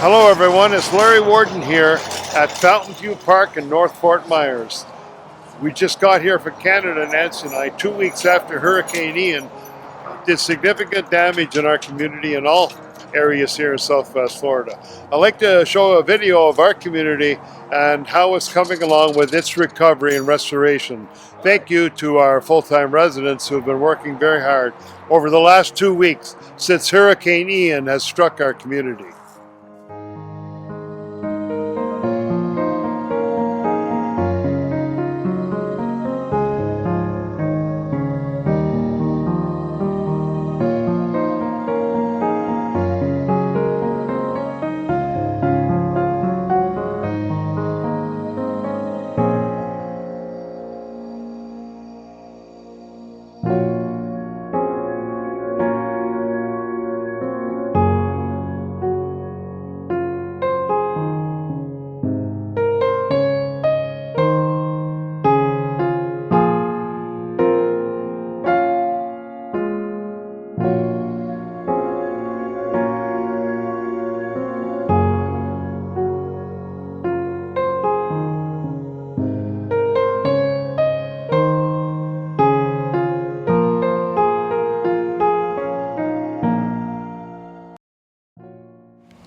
Hello everyone, it's Larry Warden here at Fountain View Park in North Fort Myers. We just got here from Canada, Nancy and I, 2 weeks after Hurricane Ian did significant damage in our community in all areas here in Southwest Florida. I'd like to show a video of our community and how it's coming along with its recovery and restoration. Thank you to our full-time residents who have been working very hard over the last 2 weeks since Hurricane Ian has struck our community.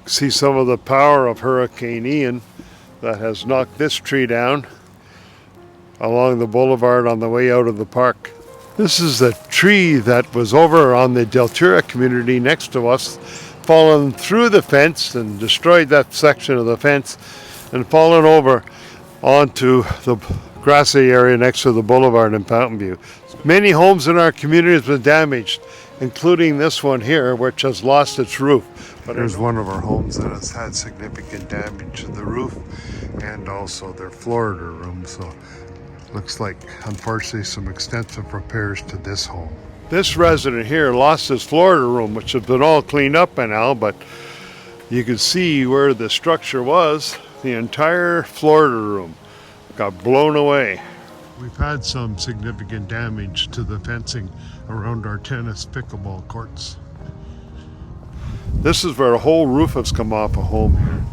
See some of the power of Hurricane Ian that has knocked this tree down along the boulevard on the way out of the park. This is a tree that was over on the Deltura community next to us, fallen through the fence and destroyed that section of the fence and fallen over onto the grassy area next to the boulevard in Fountain View. Many homes in our community have been damaged, including this one here, which has lost its roof. But there's one of our homes that has had significant damage to the roof and also their Florida room. So looks like, unfortunately, some extensive repairs to this home. This resident here lost his Florida room, which has been all cleaned up by now, but you can see where the structure was. The entire Florida room got blown away. We've had some significant damage to the fencing around our tennis pickleball courts. This is where a whole roof has come off a home here,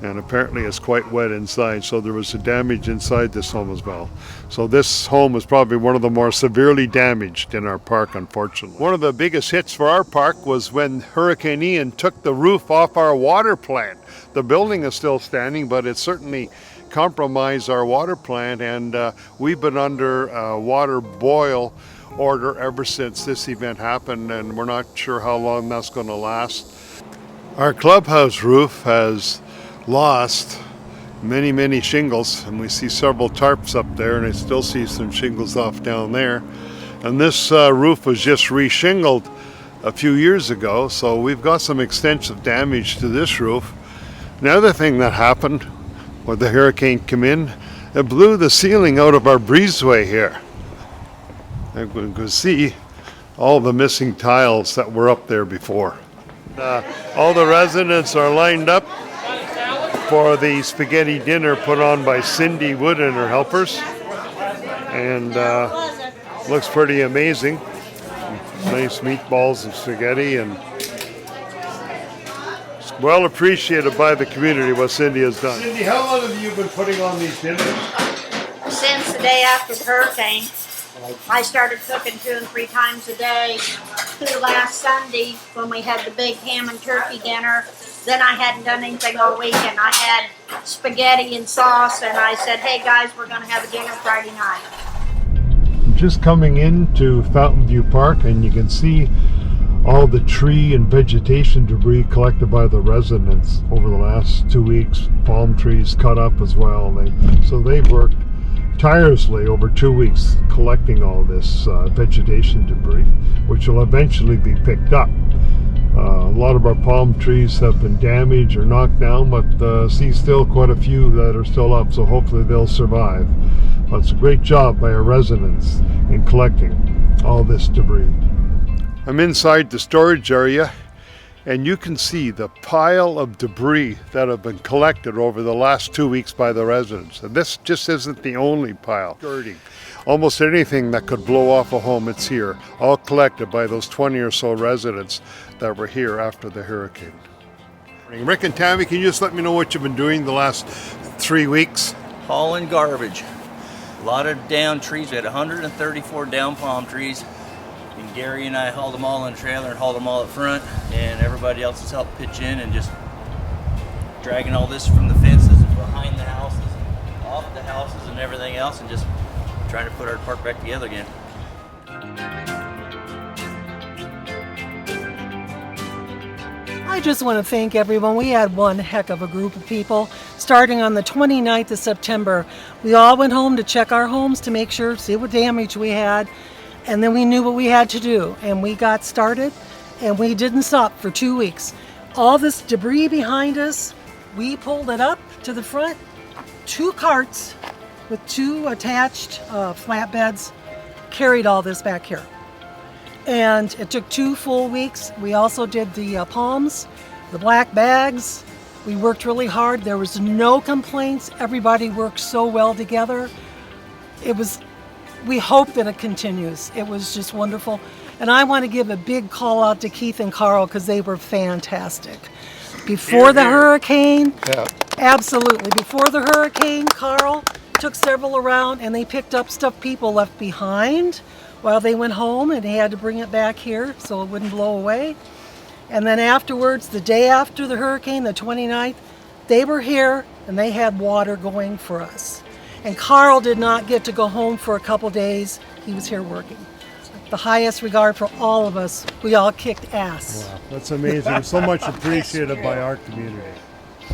and apparently it's quite wet inside, so there was a damage inside this home as well. So this home is probably one of the more severely damaged in our park, unfortunately. One of the biggest hits for our park was when Hurricane Ian took the roof off our water plant. The building is still standing, but it certainly compromised our water plant, and we've been under a water boil order ever since this event happened, and we're not sure how long that's going to last. Our clubhouse roof has lost many shingles, and we see several tarps up there, and I still see some shingles off down there. And this roof was just re-shingled a few years ago, so we've got some extensive damage to this roof. Another thing that happened when the hurricane came in, it blew the ceiling out of our breezeway here. And we can see all the missing tiles that were up there before. All the residents are lined up for the spaghetti dinner put on by Cindy Wood and her helpers, and looks pretty amazing. Nice meatballs and spaghetti, and it's well appreciated by the community what Cindy has done. Cindy, how long have you been putting on these dinners? Since the day after the hurricane. I started cooking 2 and 3 times a day through last Sunday when we had the big ham and turkey dinner. Then I hadn't done anything all week, and I had spaghetti and sauce, and I said, hey guys, we're going to have a dinner Friday night. I'm just coming into Fountain View Park, and you can see all the tree and vegetation debris collected by the residents over the last 2 weeks. Palm trees cut up as well. So they've worked tirelessly over 2 weeks collecting all this vegetation debris, which will eventually be picked up. A lot of our palm trees have been damaged or knocked down, but see still quite a few that are still up, so hopefully they'll survive. But it's a great job by our residents in collecting all this debris. I'm inside the storage area, and you can see the pile of debris that have been collected over the last 2 weeks by the residents. And this just isn't the only pile. Almost anything that could blow off a home, it's here, all collected by those 20 or so residents that were here after the hurricane. Rick and Tammy, can you just let me know what you've been doing the last 3 weeks? Hauling garbage. A lot of down trees. We had 134 down palm trees. And Gary and I hauled them all in a trailer and hauled them all up front. And everybody else has helped pitch in and just dragging all this from the fences and behind the houses and off the houses and everything else, and just trying to put our park back together again. I just want to thank everyone. We had one heck of a group of people. Starting on the 29th of September, we all went home to check our homes to make sure, see what damage we had, and then we knew what we had to do. And we got started, and we didn't stop for 2 weeks. All this debris behind us, we pulled it up to the front. 2 carts with 2 attached flatbeds carried all this back here. And it took 2 full weeks. We also did the palms, the black bags. We worked really hard. There was no complaints. Everybody worked so well together. We hope that it continues. It was just wonderful. And I want to give a big call out to Keith and Carl because they were fantastic. Before the hurricane, absolutely. Before the hurricane, Carl took several around and they picked up stuff people left behind while they went home, and he had to bring it back here so it wouldn't blow away. And then afterwards, the day after the hurricane, the 29th, they were here and they had water going for us. And Carl did not get to go home for a couple days. He was here working. The highest regard for all of us. We all kicked ass. Wow, that's amazing. So much appreciated by our community.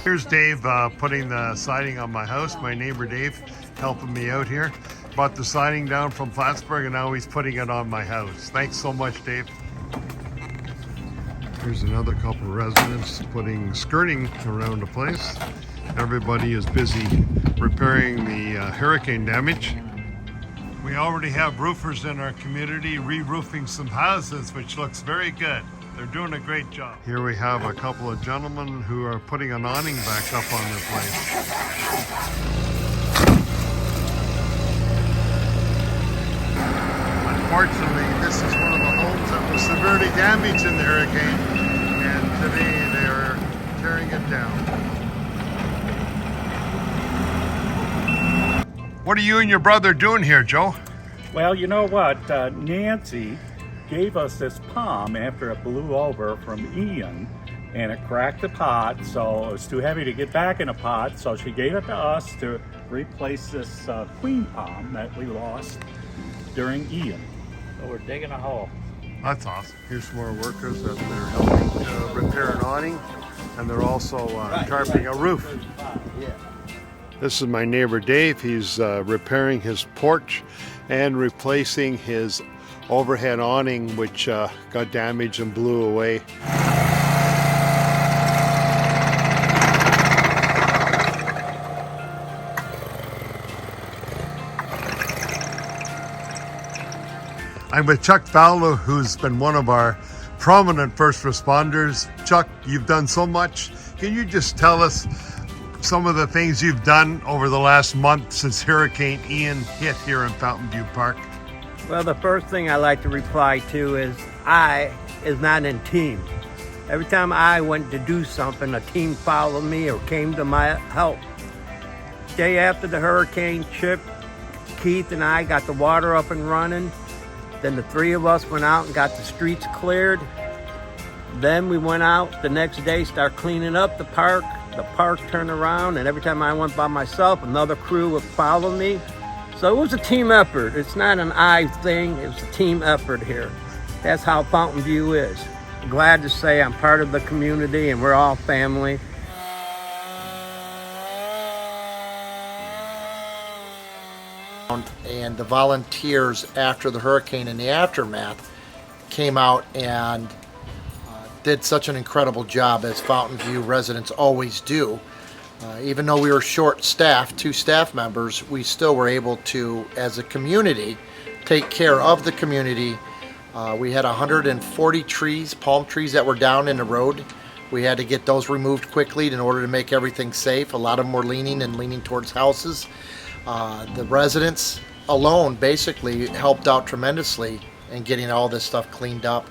Here's Dave putting the siding on my house. My neighbor Dave helping me out here. Brought the siding down from Plattsburgh and now he's putting it on my house. Thanks so much, Dave. Here's another couple of residents putting skirting around the place. Everybody is busy repairing the hurricane damage. We already have roofers in our community re-roofing some houses, which looks very good. They're doing a great job. Here we have a couple of gentlemen who are putting an awning back up on the place. Unfortunately, this is one of the homes that was severely damaged in the hurricane, and today they are tearing it down. What are you and your brother doing here, Joe? Well, you know what? Nancy gave us this palm after it blew over from Ian, and it cracked the pot, so it was too heavy to get back in a pot, so she gave it to us to replace this queen palm that we lost during Ian. So we're digging a hole. That's awesome. Here's some more workers that they're helping repair an awning, and they're also tarping a roof. This is my neighbor Dave. He's repairing his porch and replacing his overhead awning, which got damaged and blew away. I'm with Chuck Fowler, who's been one of our prominent first responders. Chuck, you've done so much. Can you just tell us some of the things you've done over the last month since Hurricane Ian hit here in Fountain View Park? Well, the first thing I like to reply to is I is not in team. Every time I went to do something, a team followed me or came to my help. Day after the hurricane, Chip, Keith, and I got the water up and running. Then the 3 of us went out and got the streets cleared. Then we went out the next day, start cleaning up the park. The park turned around, and every time I went by myself, another crew would follow me. So it was a team effort. It's not an I thing, it's a team effort here. That's how Fountain View is. I'm glad to say I'm part of the community and we're all family. And the volunteers after the hurricane and the aftermath came out and did such an incredible job, as Fountain View residents always do. Even though we were short-staffed, 2 staff members, we still were able to, as a community, take care of the community. We had 140 trees, palm trees that were down in the road. We had to get those removed quickly in order to make everything safe. A lot of them were leaning towards houses. The residents alone basically helped out tremendously in getting all this stuff cleaned up.